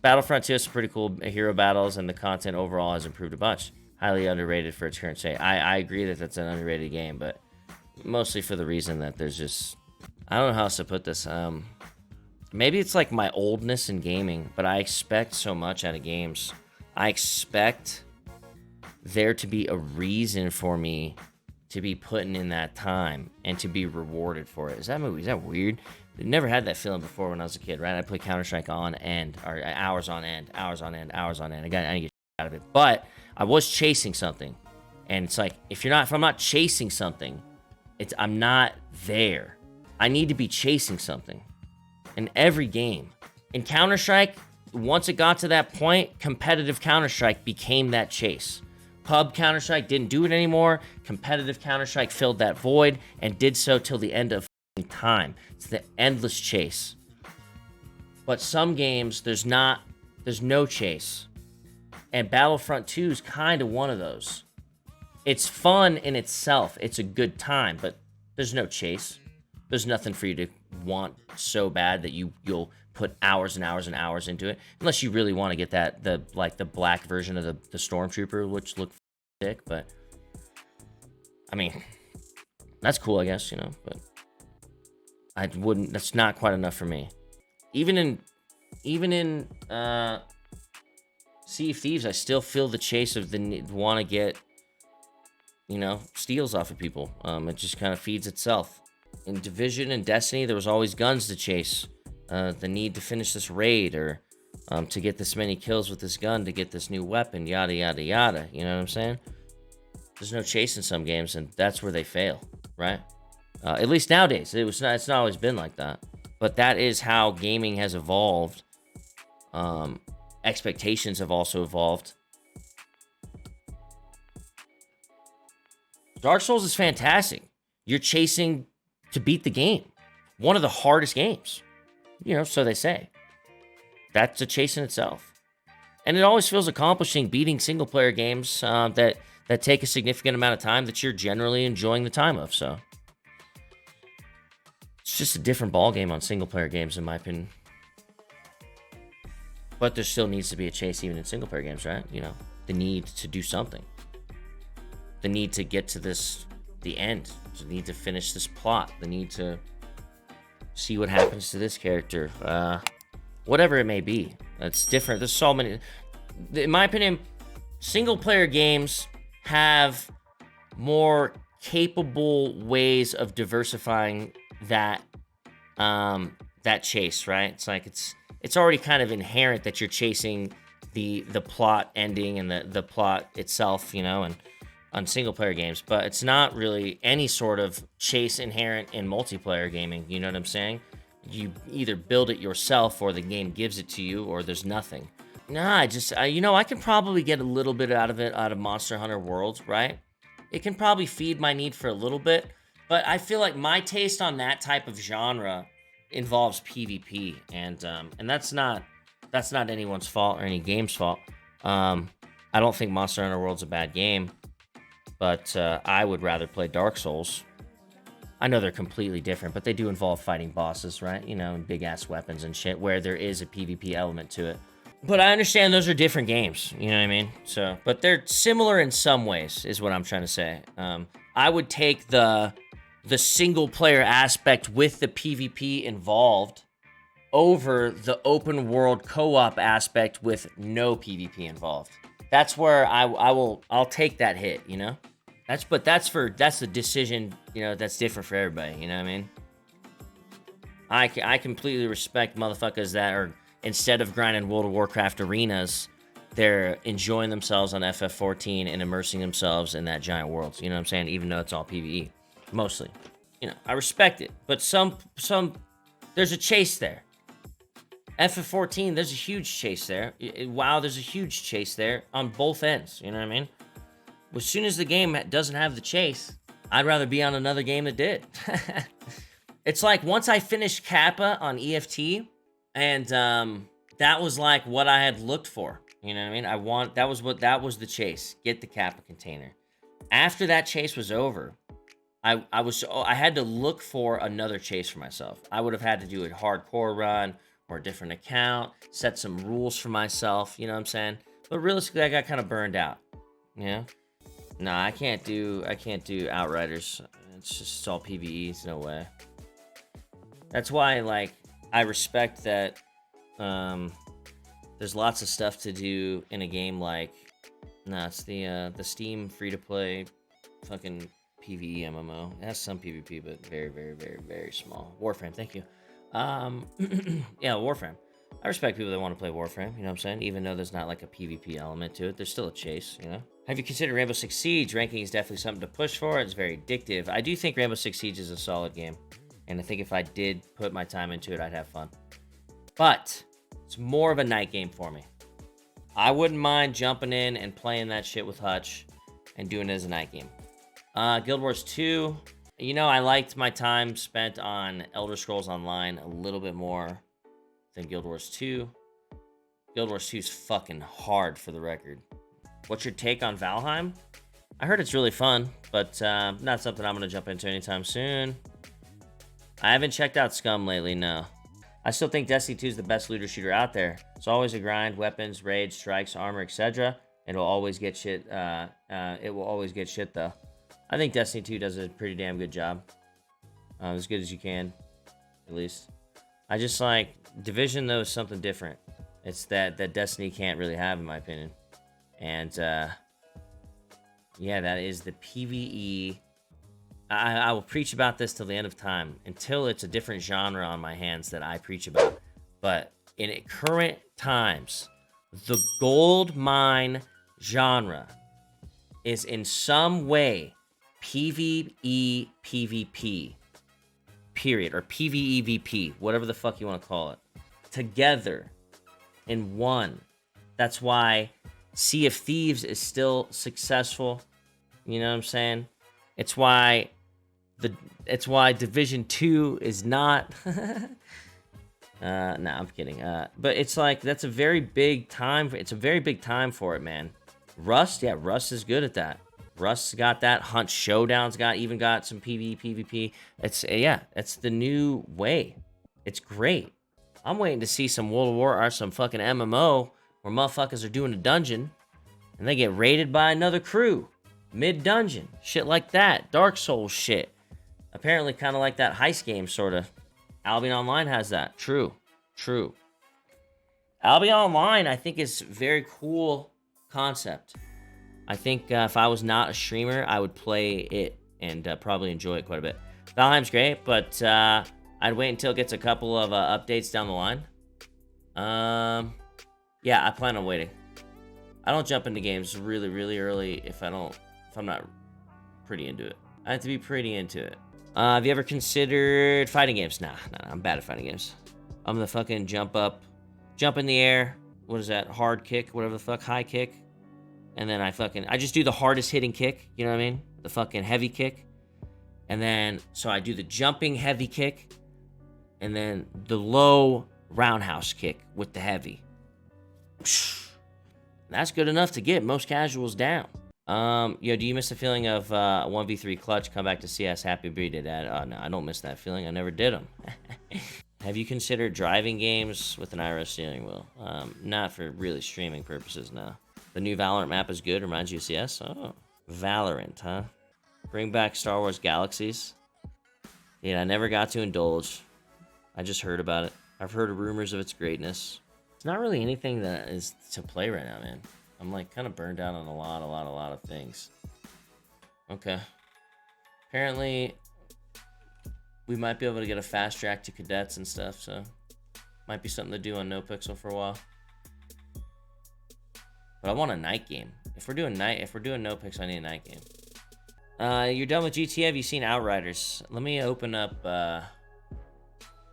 Battlefront 2 has some pretty cool hero battles, and the content overall has improved a bunch. Highly underrated for its current state. I agree that that's an underrated game, but mostly for the reason that there's just, I don't know how else to put this. Maybe it's like my oldness in gaming, but I expect so much out of games. I expect there to be a reason for me to be putting in that time and to be rewarded for it. Is that weird? I never had that feeling before when I was a kid, right? I played Counter-Strike on end, or hours on end. I didn't get shit out of it, but I was chasing something, and it's like if I'm not chasing something, I'm not there. I need to be chasing something in every game. In Counter-Strike, once it got to that point, competitive Counter-Strike became that chase. Pub Counter-Strike didn't do it anymore. Competitive Counter-Strike filled that void and did so till the end of time. It's the endless chase. But some games, there's no chase. And Battlefront 2 is kind of one of those. It's fun in itself. It's a good time, but there's no chase. There's nothing for you to want so bad that you'll put hours and hours and hours into it, unless you really want to get the black version of the Stormtrooper, which looked sick. But I mean, that's cool, I guess, but I wouldn't. That's not quite enough for me. Even in Sea of Thieves, I still feel the chase of the want to get steals off of people. It just kind of feeds itself. In Division and Destiny, there was always guns to chase. The need to finish this raid, or to get this many kills with this gun, to get this new weapon, yada, yada, yada. You know what I'm saying? There's no chase in some games, and that's where they fail, right? At least nowadays. It's not always been like that. But that is how gaming has evolved. Expectations have also evolved. Dark Souls is fantastic. You're chasing to beat the game. One of the hardest games. So they say. That's a chase in itself. And it always feels accomplishing beating single-player games that take a significant amount of time that you're generally enjoying the time of. So it's just a different ballgame on single-player games, in my opinion. But there still needs to be a chase even in single-player games, right? The need to do something. The need to get to the end. The need to finish this plot. The need to see what happens to this character. Whatever it may be. It's different. There's so many. In my opinion, single-player games have more capable ways of diversifying that chase, right? It's like it's already kind of inherent that you're chasing the plot ending and the plot itself, and on single player games, but it's not really any sort of chase inherent in multiplayer gaming. You know what I'm saying? You either build it yourself, or the game gives it to you, or there's nothing. Nah, I can probably get a little bit out of Monster Hunter Worlds, right? It can probably feed my need for a little bit, but I feel like my taste on that type of genre involves PvP, and that's not anyone's fault or any game's fault. I don't think Monster Hunter World's a bad game, but I would rather play Dark Souls. I know they're completely different, but they do involve fighting bosses, right? And big-ass weapons and shit, where there is a PvP element to it. But I understand those are different games, you know what I mean? So, but they're similar in some ways, is what I'm trying to say. I would take the single-player aspect with the PvP involved over the open-world co-op aspect with no PvP involved. That's where I'll take that hit, That's the decision, that's different for everybody, you know what I mean? I completely respect motherfuckers that are, instead of grinding World of Warcraft arenas, they're enjoying themselves on FF14 and immersing themselves in that giant world, you know what I'm saying? Even though it's all PvE, mostly. I respect it, but some there's a chase there. FF14, there's a huge chase there. WoW, there's a huge chase there on both ends, you know what I mean? As soon as the game doesn't have the chase, I'd rather be on another game that did. It's like once I finished Kappa on EFT, and that was like what I had looked for. You know what I mean? That was the chase. Get the Kappa container. After that chase was over, I had to look for another chase for myself. I would have had to do a hardcore run, or a different account, set some rules for myself, you know what I'm saying? But realistically, I got kind of burned out, you know? No, I can't do Outriders. It's all PvEs, no way. That's why, like, I respect that there's lots of stuff to do in a game like, it's the Steam free-to-play fucking PvE MMO. It has some PvP, but very, very, very, very small. Warframe, thank you. Yeah, Warframe. I respect people that want to play Warframe, you know what I'm saying? Even though there's not like a PvP element to it, there's still a chase, you know? Have you considered Rainbow Six Siege? Ranking is definitely something to push for. It's very addictive. I do think Rainbow Six Siege is a solid game. And I think if I did put my time into it, I'd have fun. But it's more of a night game for me. I wouldn't mind jumping in and playing that shit with Hutch and doing it as a night game. Guild Wars 2. You know, I liked my time spent on Elder Scrolls Online a little bit more than Guild Wars 2. Guild Wars 2 is fucking hard, for the record. What's your take on Valheim? I heard it's really fun, but not something I'm going to jump into anytime soon. I haven't checked out Scum lately, no. I still think Destiny 2 is the best looter shooter out there. It's always a grind, weapons, raids, strikes, armor, etc. It will always get shit. It will always get shit, though. I think Destiny 2 does a pretty damn good job. As good as you can, at least. I just like Division, though, is something different. It's that Destiny can't really have, in my opinion. And yeah, that is the PvE. I will preach about this till the end of time, until it's a different genre on my hands that I preach about. But in current times, the gold mine genre is in some way PvE PvP, period, or PvEVP, whatever the fuck you want to call it, together in one. That's why Sea of Thieves is still successful. You know what I'm saying? It's why Division 2 is not. Nah, I'm kidding. But it's like, that's a very big time. It's a very big time for it, man. Rust, yeah, Rust is good at that. Rust's got that. Hunt Showdown's even got some PvE, PvP. It's the new way. It's great. I'm waiting to see some World of War or some fucking MMO where motherfuckers are doing a dungeon and they get raided by another crew mid-dungeon. Shit like that. Dark Souls shit. Apparently kind of like that heist game, sort of. Albion Online has that. True. Albion Online, I think, is a very cool concept. I think if I was not a streamer, I would play it and probably enjoy it quite a bit. Valheim's great, but I'd wait until it gets a couple of updates down the line. Yeah, I plan on waiting. I don't jump into games really, really early if I'm not pretty into it. I have to be pretty into it. Have you ever considered fighting games? Nah, I'm bad at fighting games. I'm the fucking jump in the air. What is that? Hard kick, whatever the fuck, high kick. And then I just do the hardest hitting kick, you know what I mean? The fucking heavy kick. And then, so I do the jumping heavy kick, and then the low roundhouse kick with the heavy. That's good enough to get most casuals down. Do you miss the feeling of 1v3 clutch, come back to CS, happy birthday, Dad? No, I don't miss that feeling. I never did them. Have you considered driving games with an iOS steering wheel? Not for really streaming purposes, no. The new Valorant map is good, reminds you of CS? Oh, Valorant, huh? Bring back Star Wars Galaxies. Yeah, I never got to indulge. I just heard about it. I've heard rumors of its greatness. It's not really anything that is to play right now, man. I'm like kind of burned out on a lot of things. Okay. Apparently, we might be able to get a fast track to cadets and stuff, so might be something to do on NoPixel for a while. But I want a night game. If we're doing NoPixel, I need a night game. You're done with GTA? Have you seen Outriders? Let me open up.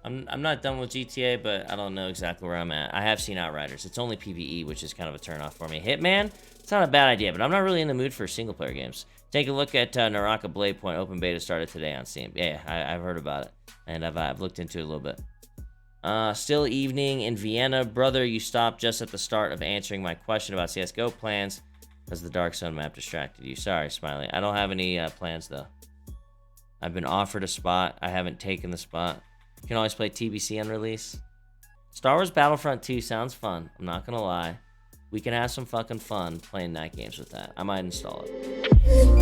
I'm not done with GTA, but I don't know exactly where I'm at. I have seen Outriders. It's only PvE, which is kind of a turnoff for me. Hitman? It's not a bad idea, but I'm not really in the mood for single-player games. Take a look at Naraka Blade Point. Open beta started today on Steam. Yeah, I've heard about it, and I've looked into it a little bit. Still evening in Vienna. Brother, you stopped just at the start of answering my question about CSGO plans because the Dark Zone map distracted you. Sorry, Smiley. I don't have any plans, though. I've been offered a spot. I haven't taken the spot. You can always play TBC on release. Star Wars Battlefront 2 sounds fun. I'm not gonna lie. We can have some fucking fun playing night games with that. I might install it.